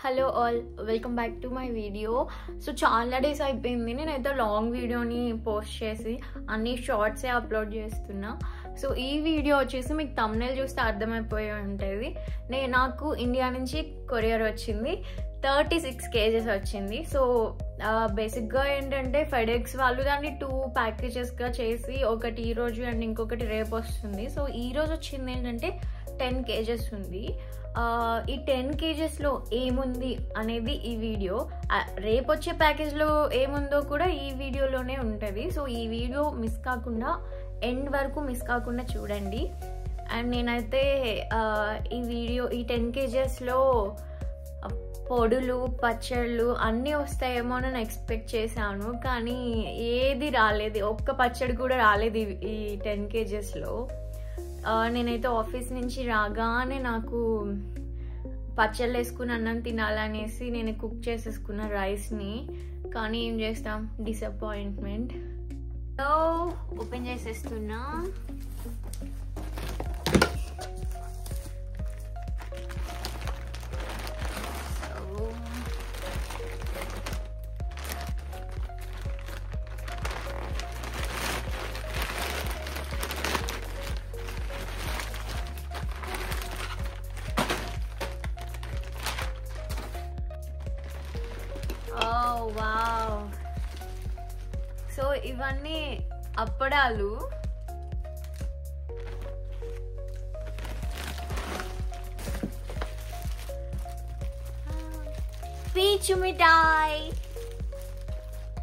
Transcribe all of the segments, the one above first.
Hello all, welcome back to my video. So చాలా days అయిపోయింది నేనైతే లాంగ్ వీడియోని పోస్ట్ చేసి అన్ని షార్ట్సే అప్లోడ్ చేస్తున్నా. సో ఈ వీడియో వచ్చేసి మీకు థంబ్నెయిల్ చూస్తే అర్థమైపోయి ఉంటుంది. నాకు ఇండియా నుంచి కొరియర్ వచ్చింది, 36 kgs వచ్చింది. సో బేసిక్గా ఏంటంటే ఫెడెక్స్ వాళ్ళు దాన్ని 2 ప్యాకేజెస్గా చేసి ఒకటి ఈరోజు అండ్ ఇంకొకటి రేపు వస్తుంది. సో ఈరోజు వచ్చింది ఏంటంటే 10 kgs ఉంది. ఈ 10 kgsలో ఏముంది అనేది ఈ వీడియో, రేపు వచ్చే ప్యాకేజ్లో ఏముందో కూడా ఈ వీడియోలోనే ఉంటుంది. సో ఈ వీడియో మిస్ కాకుండా ఎండ్ వరకు మిస్ కాకుండా చూడండి. అండ్ నేనైతే ఈ 10 kgsలో పొడులు పచ్చళ్ళు అన్నీ వస్తాయేమో అని ఎక్స్పెక్ట్ చేశాను, కానీ ఏది రాలేదు, ఒక్క పచ్చడి కూడా రాలేదు ఈ 10 kgsలో. నేనైతే ఆఫీస్ నుంచి రాగానే నాకు పచ్చళ్ళు వేసుకుని అన్నం తినాలనేసి నేను కుక్ చేసేసుకున్న రైస్ని, కానీ ఏం చేస్తాం, డిసప్పాయింట్మెంట్. సో ఓపెన్ చేసేస్తున్నా. వావ్, సో ఇవన్నీ అప్పడాలు. పీచు మిఠాయి,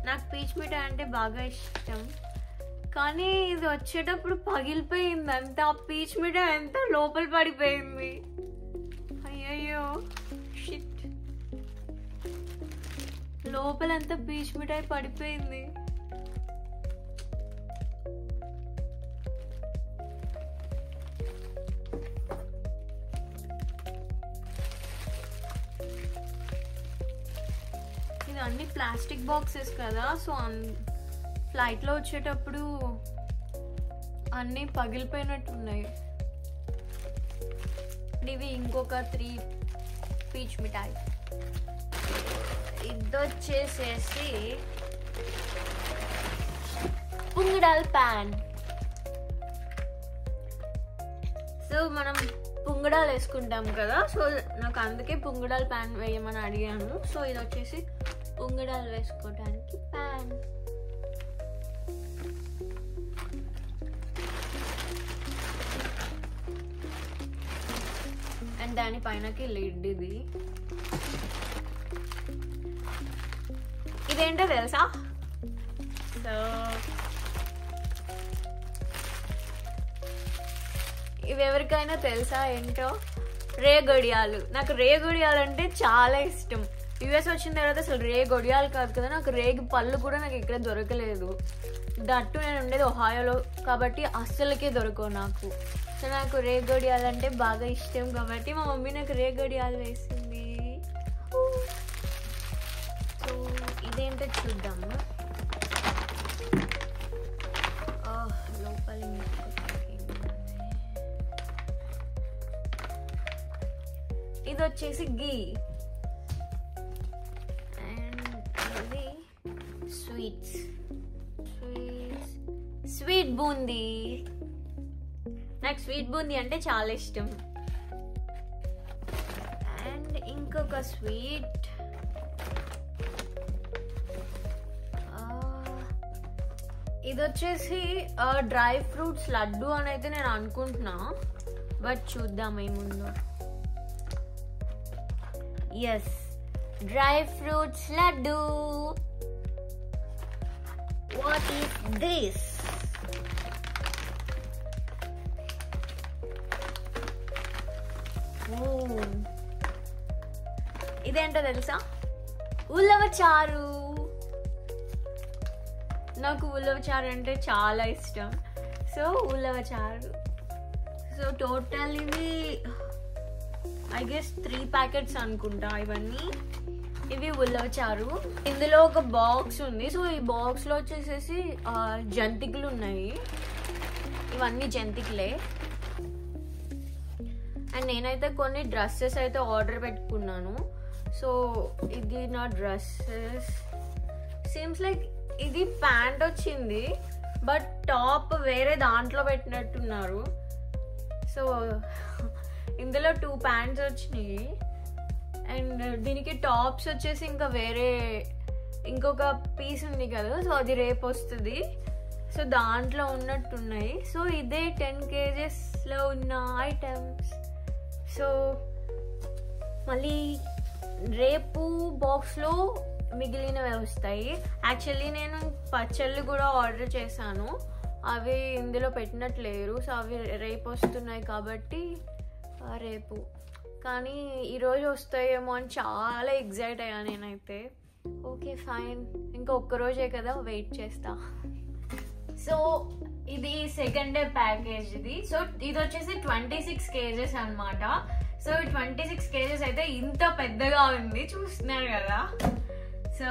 నాకు పీచు మిఠాయి అంటే బాగా ఇష్టం, కానీ ఇది వచ్చేటప్పుడు పగిలిపోయింది అంతా. పీచు మిఠాయి అంతా లోపల పడిపోయింది. అయ్యయ్యో షిట్, లోపలంతా పీచ్ మిఠాయి పడిపోయింది. ఇది అన్ని ప్లాస్టిక్ బాక్సెస్ కదా, సో ఫ్లైట్లో వచ్చేటప్పుడు అన్నీ పగిలిపోయినట్టున్నాయి. ఇవి ఇంకొక 3 పీచ్ మిఠాయి. ఇదొచ్చేసేసి పుంగడాల్ ప్యాన్. సో మనం పుంగడాలు వేసుకుంటాం కదా, సో నాకు అందుకే పుంగడాల్ ప్యాన్ వేయమని అడిగాను. సో ఇది వచ్చేసి పుంగడాలు వేసుకోవడానికి ప్యాన్. And దానిపైనకి lid. ఇదేంటో తెలుసా? సో ఇవి ఎవరికైనా తెలుసా ఏంటో? రే గొడియాలు. నాకు రే గొడియాలు అంటే చాలా ఇష్టం. యూఎస్ వచ్చిన తర్వాత అసలు రే గొడియాలు కాదు కదా, నాకు రేగి పళ్ళు కూడా నాకు ఇక్కడ దొరకలేదు. దట్టు నేను ఉండేది ఒహాయోలో కాబట్టి అస్సలకే దొరకవు నాకు. సో నాకు రే గొడియాలు అంటే బాగా ఇష్టం కాబట్టి మా మమ్మీ నాకు రే గొడియాలు వేసింది. సో ఇదేంటో చూద్దాము. లోపల ఇది వచ్చేసి గీ. అండ్ ఇది స్వీట్ బూందీ. నాకు స్వీట్ బూందీ అంటే చాలా ఇష్టం. అండ్ ఇంకొక స్వీట్, ఇది వచ్చేసి డ్రై ఫ్రూట్స్ లడ్డు అని అయితే నేను అనుకుంటున్నా, బట్ చూద్దాం ఏముందో. Yes, dry fruits laddu. What is this? ఇదేంటో తెలుసా? ఉలవచారు. నాకు ఉలవచారు అంటే చాలా ఇష్టం. సో ఉలవచారు. సో టోటల్ ఇవి ఐ గెస్ 3 ప్యాకెట్స్ అనుకుంటా ఇవన్నీ. ఇవి ఉలవచారు. ఇందులో ఒక బాక్స్ ఉంది. సో ఈ బాక్స్లో వచ్చేసేసి జంతికలు ఉన్నాయి. ఇవన్నీ జంతికలే. అండ్ నేనైతే కొన్ని డ్రెస్సెస్ అయితే ఆర్డర్ పెట్టుకున్నాను. సో ఇది నా డ్రెస్సెస్. సీమ్స్ లైక్ ఇది ప్యాంట్ వచ్చింది బట్ టాప్ వేరే దాంట్లో పెట్టినట్టున్నారు. సో ఇందులో 2 ప్యాంట్స్ వచ్చినాయి అండ్ దీనికి టాప్స్ వచ్చేసి ఇంకా వేరే ఇంకొక పీస్ ఉంది కదా, సో అది రేపు వస్తుంది. సో దాంట్లో ఉన్నట్టున్నాయి. సో ఇదే 10 kgsలో ఉన్న ఐటమ్స్. సో మళ్ళీ రేపు బాక్స్లో మిగిలినవి వస్తాయి. యాక్చువల్లీ నేను పచ్చళ్ళు కూడా ఆర్డర్ చేశాను, అవి ఇందులో పెట్టినట్లేరు. సో అవి రేపు వస్తున్నాయి కాబట్టి రేపు, కానీ ఈరోజు వస్తాయేమో అని చాలా ఎగ్జైట్ అయ్యా నేనైతే. ఓకే ఫైన్, ఇంకా ఒక్కరోజే కదా, వెయిట్ చేస్తా. సో ఇది సెకండ్ డే ప్యాకేజ్ ఇది. సో ఇది వచ్చేసి 26 kgs అనమాట. సో 26 kgs అయితే ఇంత పెద్దగా ఉంది, చూస్తున్నారు కదా. సో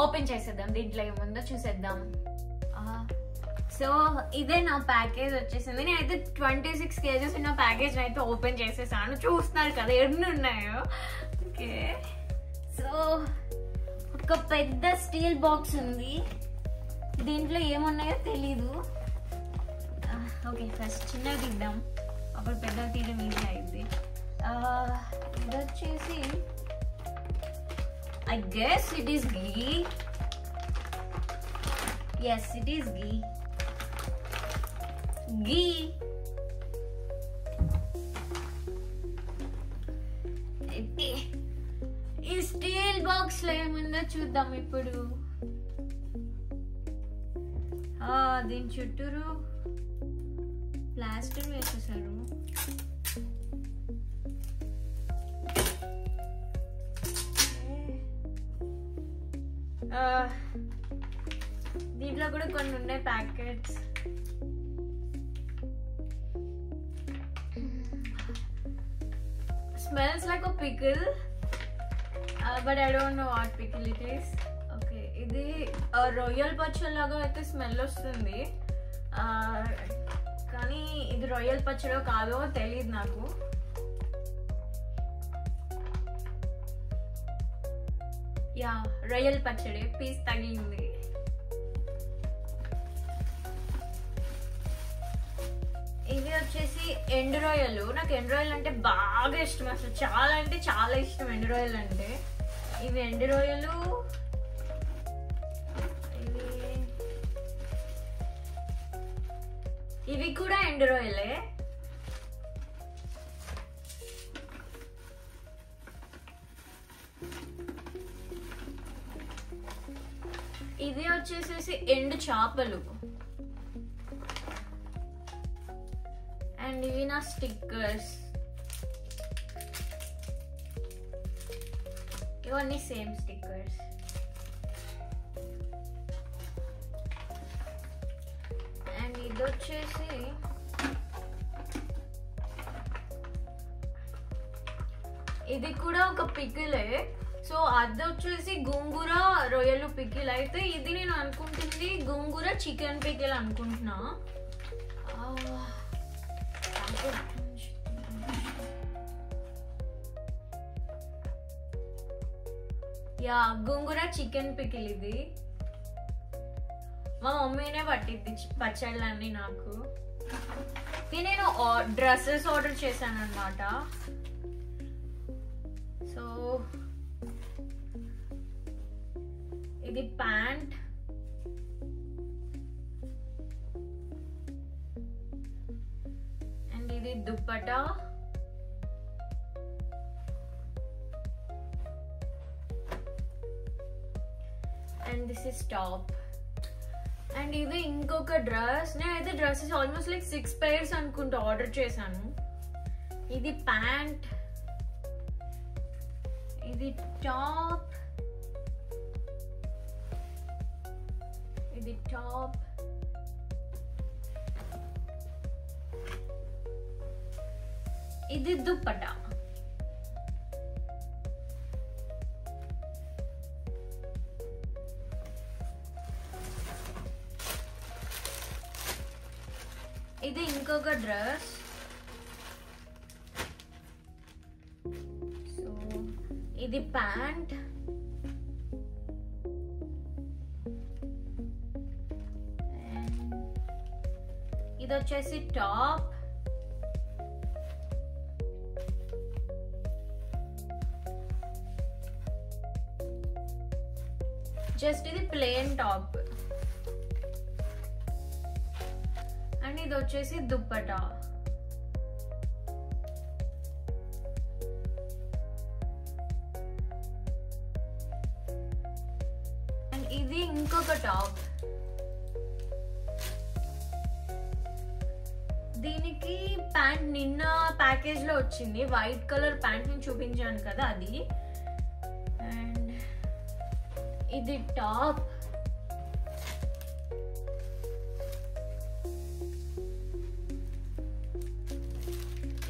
ఓపెన్ చేసేద్దాం, దీంట్లో ఏముందో చూసేద్దాం. సో ఇదే నా ప్యాకేజ్ వచ్చేసింది. నేనైతే 26 kgs ఉన్న ప్యాకేజ్ అయితే ఓపెన్ చేసేసాను, చూస్తున్నారు కదా ఎన్ని ఉన్నాయో. ఓకే, సో ఒక పెద్ద స్టీల్ బాక్స్ ఉంది, దీంట్లో ఏమున్నాయో తెలీదు. ఓకే, ఫస్ట్ చిన్నగా తీద్దాం, అప్పుడు పెద్దగా తీయడం ఈజీ అయింది. ఇది వచ్చేసి I guess it is ghee. Yes, it is ghee. Ghee. ఈ స్టీల్ బాక్స్ లో ఏముందో చూద్దాం ఇప్పుడు. దీని చుట్టూరు ప్లాస్టర్ వేసేసారు. దీంట్లో కూడా కొన్ని ఉన్నాయి packets. Smells like a pickle, but I don't know what pickle it is. Okay, ఇది రొయ్యల పచ్చడి లాగా అయితే స్మెల్ వస్తుంది, కానీ ఇది రొయ్యల పచ్చడో కాదో తెలియదు నాకు. యా, రొయ్యల పచ్చడి పీస్ తగిలింది. ఇవి వచ్చేసి ఎండు రొయ్యలు. నాకు ఎండు రొయ్యలు అంటే బాగా ఇష్టం, అసలు చాలా అంటే చాలా ఇష్టం ఎండు రొయ్యలు అంటే. ఇవి ఎండు రొయ్యలు, ఇవి కూడా ఎండు రొయ్యలే. ఇది వచ్చేసేసి ఎండు చేపలు. అండ్ ఇవి నా స్టిక్కర్స్, ఇవన్నీ సేమ్ స్టిక్కర్స్. అండ్ ఇది వచ్చేసి ఇది కూడా ఒక పికిలే. సో అది వచ్చేసి గోంగూర రొయ్యలు పికిల్. అయితే ఇది నేను అనుకుంటుంది గోంగూర చికెన్ పికిల్ అనుకుంటున్నా. యా, గోంగూర చికెన్ పికిల్. ఇది మా మమ్మీనే పట్టిద్ది పచ్చళ్ళన్నీ నాకు. ఇది నేను డ్రెస్సెస్ ఆర్డర్ చేశాను అనమాట. సో ఇది ప్యాంట్, అండ్ ఇది dupatta, and this is top. And ఇది ఇంకొక డ్రెస్. నేనైతే డ్రెస్సెస్ ఆల్మోస్ట్ లైక్ 6 pairs అనుకుంటా ఆర్డర్ చేశాను. ఇది ప్యాంట్, ఇది టాప్, ఇది టాప్, ఇది దుప్పటా. ఇది ఇంకొక డ్రెస్. సో ఇది ప్యాంట్, ఇది వచ్చేసి టాప్, జస్ట్ ఇది ప్లెయిన్ టాప్, అండ్ ఇది వచ్చేసి దుప్పటా. అండ్ ఇది ఇంకొక టాప్. దీనికి ప్యాంట్ నిన్న ప్యాకేజ్ లో వచ్చింది, వైట్ కలర్ ప్యాంట్ నేను చూపించాను కదా అది. అండ్ ఇది టాప్,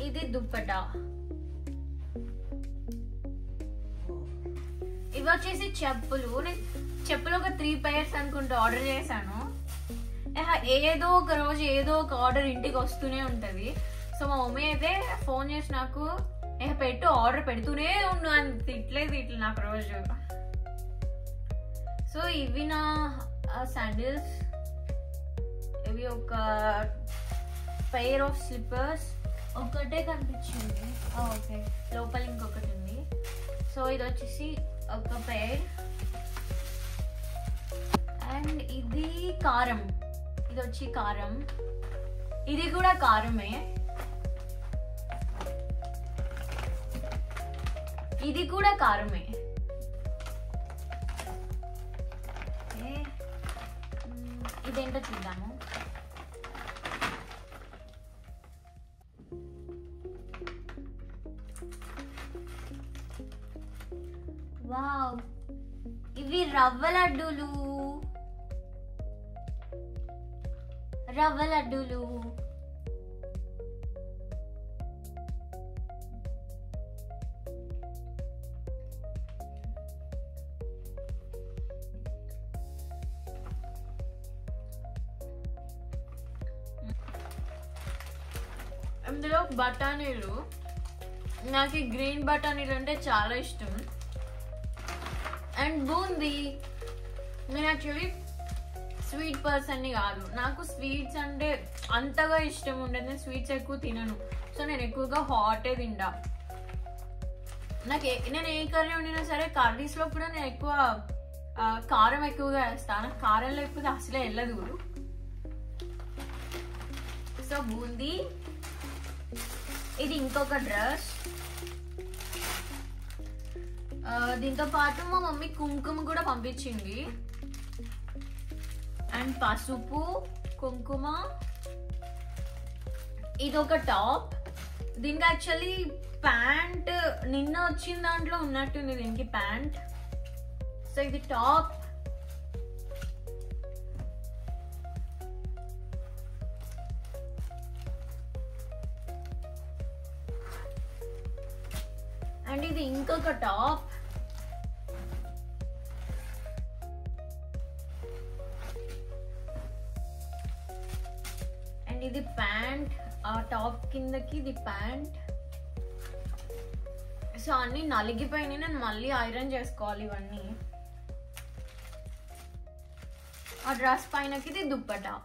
ఇది దుప్పటా. ఇవి వచ్చేసి చెప్పులు. నేను చెప్పులు ఒక 3 pairs అనుకుంటా ఆర్డర్ చేశాను. ఏదో ఒక రోజు ఏదో ఒక ఆర్డర్ ఇంటికి వస్తూనే ఉంటది. సో మా మమ్మీ అయితే ఫోన్ చేసి నాకు పెట్టు, ఆర్డర్ పెడుతూనే ఉండు అని తిట్లేదు నాకు రోజు. సో ఇవి నా శాండిల్స్, ఇవి ఒక పెయిర్ ఆఫ్ స్లిప్పర్స్. ఒకటే కనిపించింది, ఓకే లోపల ఇంకొకటి ఉంది. సో ఇది వచ్చేసి ఒక పెయిర్. అండ్ ఇది కారం, ఇది వచ్చి కారం, ఇది కూడా కారమే, ఇది కూడా కారమే. ఇదేంటో చూద్దాము. వావ్, ఇవి రవ్వ లడ్డూలు, రవ్వ లడ్డూలు. అందులో బఠానీలు, నాకు ఈ గ్రీన్ బఠానీలు అంటే చాలా ఇష్టం. అండ్ బూందీ. నేను యాక్చువల్లీ స్వీట్ పర్సన్ని కాదు, నాకు స్వీట్స్ అంటే అంతగా ఇష్టం ఉండదు, నేను స్వీట్స్ ఎక్కువ తినను. సో నేను ఎక్కువగా హాటే తింటా. నేను ఏ కర్రీ వండినా సరే, కర్రీస్లో కూడా నేను ఎక్కువ కారం ఎక్కువగా వేస్తాను. కారం లేకపోతే అసలే వెళ్ళదు. సో బూందీ. ఇది ఇంకొక డ్రెస్. దీంతో పాటు మా మమ్మీ కుంకుమ కూడా పంపించింది. అండ్ పసుపు, కుంకుమ. ఇది ఒక టాప్. దీనికి యాక్చువల్లీ ప్యాంట్ నిన్న వచ్చిన దాంట్లో ఉన్నట్టుంది దీనికి ప్యాంట్. సో ఇది టాప్. అండ్ ఇది ఇంకొక టాప్. అండ్ ఇది ప్యాంట్, ఆ టాప్ కిందకి ఇది ప్యాంట్. సో అన్ని నలిగిపోయినాయి, నేను మళ్ళీ ఐరన్ చేసుకోవాలి ఇవన్నీ. ఆ డ్రెస్ పైనకి ఇది దుప్పటా.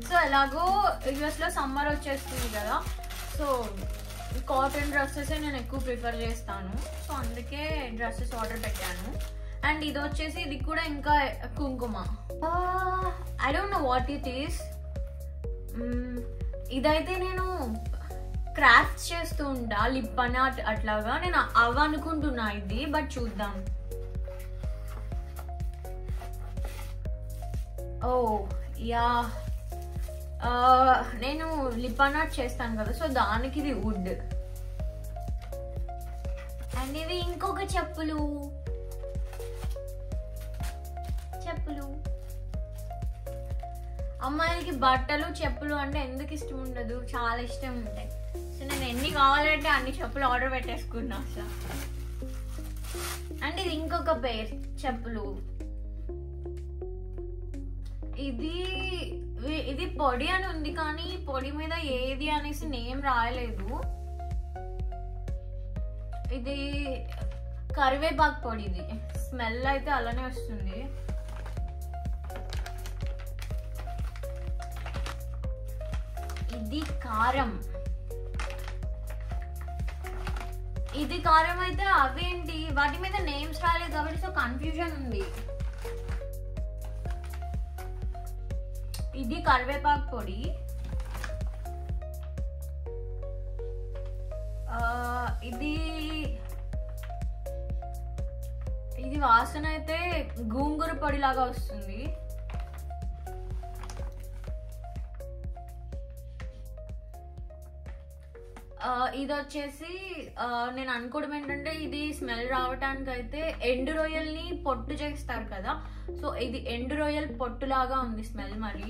సో ఎలాగో యూఎస్ లో సమ్మర్ వచ్చేస్తుంది కదా, సో కాటన్ డ్రెస్సెస్ నేను ఎక్కువ ప్రిఫర్ చేస్తాను. సో అందుకే డ్రెస్సెస్ ఆర్డర్ పెట్టాను. అండ్ ఇది వచ్చేసి ఇది కూడా ఇంకా కుంకుమ. I don't know what it is. ఇదైతే నేను క్రాఫ్ట్స్ చేస్తూ ఉంటా, లిప్ అని అట్లాగా. నేను అవనుకుంటున్నా ఇది, బట్ చూద్దాం. ఓ యా, నేను లిప్ ఆర్ట్ చేస్తాను కదా, సో దానికి ఇది వుడ్. అండ్ ఇవి ఇంకొక చెప్పులు. అమ్మాయిలకి బట్టలు చెప్పులు అంటే ఎందుకు ఇష్టం ఉండదు, చాలా ఇష్టం ఉంటాయి. సో నేను ఎన్ని కావాలంటే అన్ని చెప్పులు ఆర్డర్ పెట్టేసుకున్నా అసలు. అండ్ ఇది ఇంకొక పేర్ చెప్పులు. ఇది ఇది పొడి అని ఉంది కానీ పొడి మీద ఏది అనేసి నేమ్ రాయలేదు. ఇది కరివేపాకు పొడి. ఇది స్మెల్ అయితే అలానే వస్తుంది. ఇది కారం. ఇది కారం అయితే అవేంటి వాటి మీద నేమ్స్ రాలేదు కాబట్టి సో కన్ఫ్యూజన్ ఉంది. ఇది కరివేపాకు పొడి. ఇది వాసన అయితే గోంగూర పొడి లాగా వస్తుంది. ఇది వచ్చేసి నేను అనుకోవడం ఏంటంటే ఇది స్మెల్ రావటానికి అయితే ఎండు రొయ్యల్ని పొట్టు చేస్తారు కదా, సో ఇది ఎండు రొయ్యల పొట్టు లాగా ఉంది స్మెల్. మరి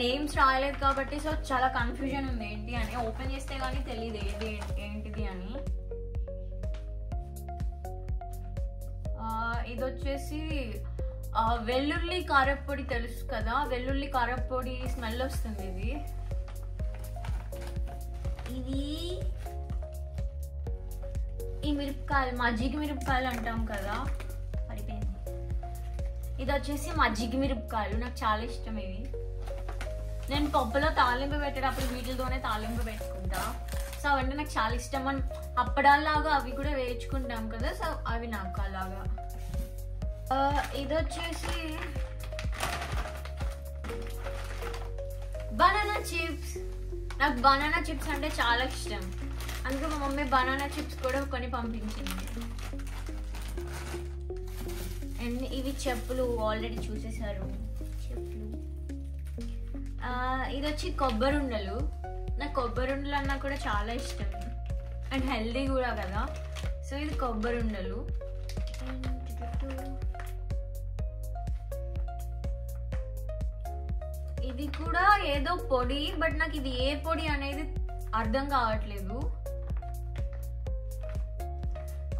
నేమ్స్ రాయలేదు కాబట్టి సో చాలా కన్ఫ్యూజన్ ఉంది ఏంటి అని. ఓపెన్ చేస్తే కానీ తెలియదు ఏది ఏంటిది అని. ఇది వచ్చేసి వెల్లుల్లి కారప్పొడి తెలుసు కదా, వెల్లుల్లి కారప్పొడి స్మెల్ వస్తుంది. ఇది ఈ మిరపకాయలు మజ్జిగ మిరపకాయలు అంటాం కదా, పడిపోయింది. ఇది వచ్చేసి మజ్జిగ మిరపకాయలు, నాకు చాలా ఇష్టం ఇవి. నేను పప్పులో తాలింపు పెట్టేటప్పుడు వీటితోనే తాలింపు పెట్టుకుంటా. సో అవంటే నాకు చాలా ఇష్టం. మనం అప్పడాలాగా అవి కూడా వేయించుకుంటాం కదా, సో అవి నాకు అలాగా. ఇది వచ్చేసి బనానా చిప్స్. నాకు బనానా చిప్స్ అంటే చాలా ఇష్టం, అందుకే మా మమ్మీ బనానా చిప్స్ కూడా కొని పంపించింది. అండ్ ఇవి చెప్పులు ఆల్రెడీ చూసేసారు చెప్పులు. ఇది వచ్చి కొబ్బరి ఉండలు. నాకు కొబ్బరి ఉండలు అన్నా కూడా చాలా ఇష్టం అండ్ హెల్దీ కూడా కదా, సో ఇది కొబ్బరి ఉండలు. ఇది కూడా ఏదో పొడి, బట్ నాకు ఇది ఏ పొడి అనేది అర్థం కావట్లేదు.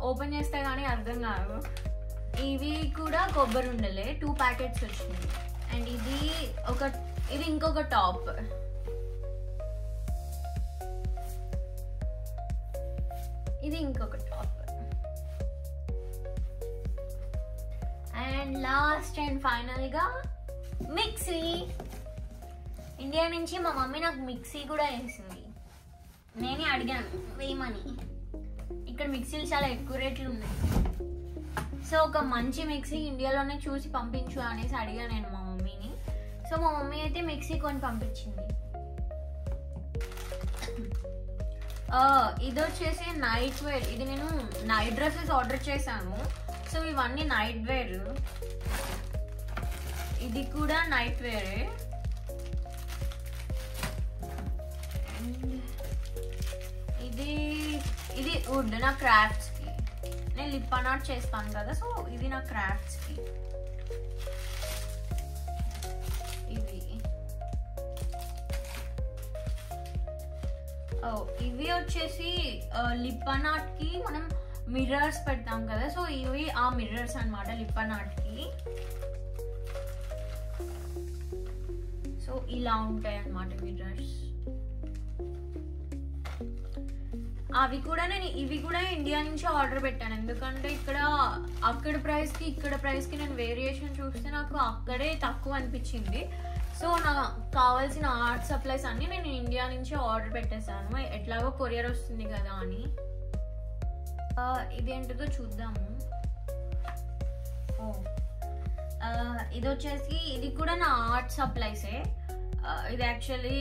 ఓపెన్ చేస్తే కానీ అర్థం కాదు. ఇవి కూడా కొబ్బరి ఉండలే, 2 ప్యాకెట్స్ వచ్చింది. అండ్ ఇది ఇంకొక టాప్. ఇది ఇంకొక top. And last and final గా మిక్సీ. ఇండియా నుంచి మా మమ్మీ నాకు మిక్సీ కూడా వేసింది. నేనే అడిగాను వేయమని. ఇక్కడ మిక్సీలు చాలా ఎక్కువ రేట్లు ఉన్నాయి, సో ఒక మంచి మిక్సీ ఇండియాలోనే చూసి పంపించు అనేసి అడిగాను నేను మా మమ్మీని. సో మా మమ్మీ అయితే మిక్సీ కొని పంపించింది. ఇది వచ్చేసి నైట్ వేర్. ఇది నేను నైట్ డ్రెస్సెస్ ఆర్డర్ చేశాను, సో ఇవన్నీ నైట్ వేర్. ఇది కూడా నైట్ వేరే. ఇది వుడ్ నా క్రాఫ్ట్స్ కి. నేను లిప్ ఆర్ట్ చేస్తాను కదా, సో ఇది నా క్రాఫ్ట్స్ కి. ఇవి వచ్చేసి లిప్ ఆర్ట్ కి మనం మిర్రర్స్ పెడతాం కదా, సో ఇవి ఆ మిర్రర్స్ అన్నమాట లిప్ ఆర్ట్ కి. సో ఇలా ఉంటాయి అన్నమాట మిర్రర్స్. ఇవి కూడా ఇండియా నుంచి ఆర్డర్ పెట్టాను, ఎందుకంటే అక్కడ ప్రైస్ కి ఇక్కడ ప్రైస్ కి నేను వేరియేషన్ చూస్తే నాకు అక్కడే తక్కువ అనిపించింది. సో నాకు కావాల్సిన ఆర్ట్ సప్లైస్ అన్ని నేను ఇండియా నుంచి ఆర్డర్ పెట్టేశాను, ఎట్లాగో కొరియర్ వస్తుంది కదా అని. ఇదేంటిదో చూద్దాము. ఇది వచ్చేసి ఇది కూడా నా ఆర్ట్ సప్లైసే. ఇది యాక్చువల్లీ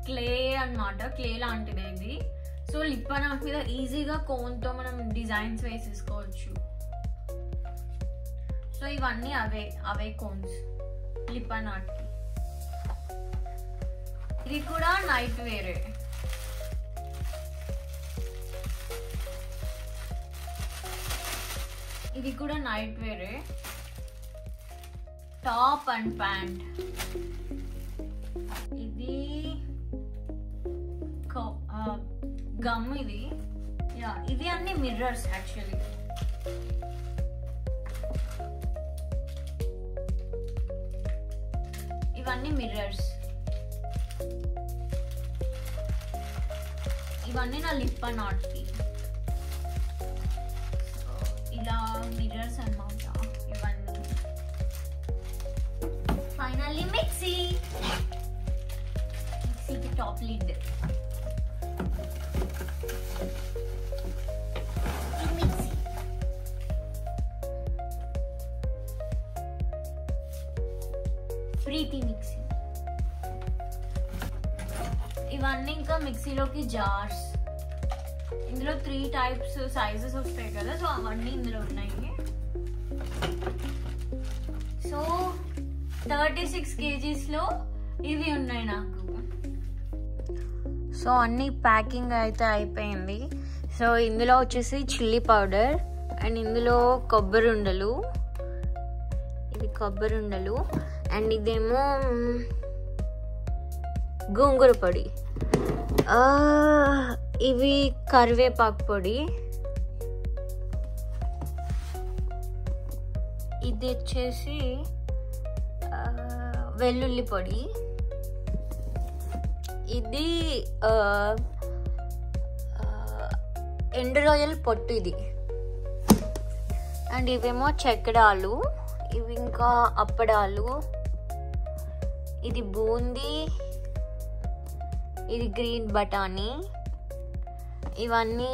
క్లే అన్నమాట, క్లే లాంటిది ఇది. సో లిప్ ఆర్ట్ మీద ఈజీగా కోన్తో మనం డిజైన్స్ వేసేసుకోవచ్చు. సో ఇవన్నీ అవే కోన్స్ లిప్ ఆర్ట్ కి. ఇది కూడా నైట్ వేరే. ఇది కూడా నైట్ వేరే, టాప్ అండ్ ప్యాంట్. ఇది గమ్. ఇది అన్ని మిర్రర్స్ యాక్చువల్లీ. ఇవన్నీ మిర్రర్స్. ఇవన్నీ నా లిప్ అండ్ ఆర్ట్కి. సో ఇలా మిర్రర్స్ అన్నమాట ఇవన్నీ. ఫైనల్లీ మిక్సీకి టాప్ లిడ్. ప్రీతి మిక్సీ. ఇవన్నీ ఇంకా మిక్సీలోకి జార్స్. ఇందులో 3 టైప్స్ సైజెస్ వస్తాయి కదా, సో అవన్నీ ఇందులో ఉన్నాయి. సో 36 kgsలో ఇవి ఉన్నాయి నాకు. సో అన్ని ప్యాకింగ్ అయితే అయిపోయింది. సో ఇందులో వచ్చేసి చిల్లీ పౌడర్ అండ్ ఇందులో కొబ్బరి ఉండలు, ఇది కొబ్బరి ఉండలు, అండ్ ఇదేమో గోంగూర పొడి, ఇవి కరివేపాకు పొడి, ఇది వచ్చేసి వెల్లుల్లి పొడి, ఇది ఎండు రొయ్యల పొట్టు ఇది, అండ్ ఇవేమో చెక్కడాలు, ఇవి ఇంకా అప్పడాలు, ఇది బూందీ, ఇది గ్రీన్ బఠానీ, ఇవన్నీ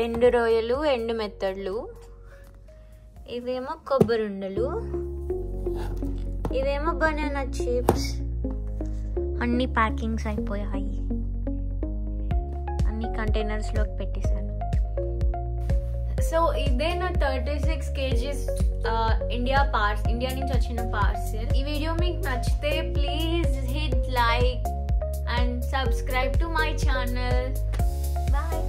ఎండు రొయ్యలు, ఎండు మెత్తళ్ళు, ఇవేమో కొబ్బరి ఉండలు, ఇవేమో బనానా చిప్స్. అన్ని ప్యాకింగ్స్ అయిపోయాయి, అన్ని కంటైనర్స్లోకి పెట్టేశాను. సో ఇదే నా 36 kgs ఇండియా నుంచి వచ్చిన పార్సెల్. ఈ వీడియో మీకు నచ్చితే please hit like and subscribe to my channel. Bye.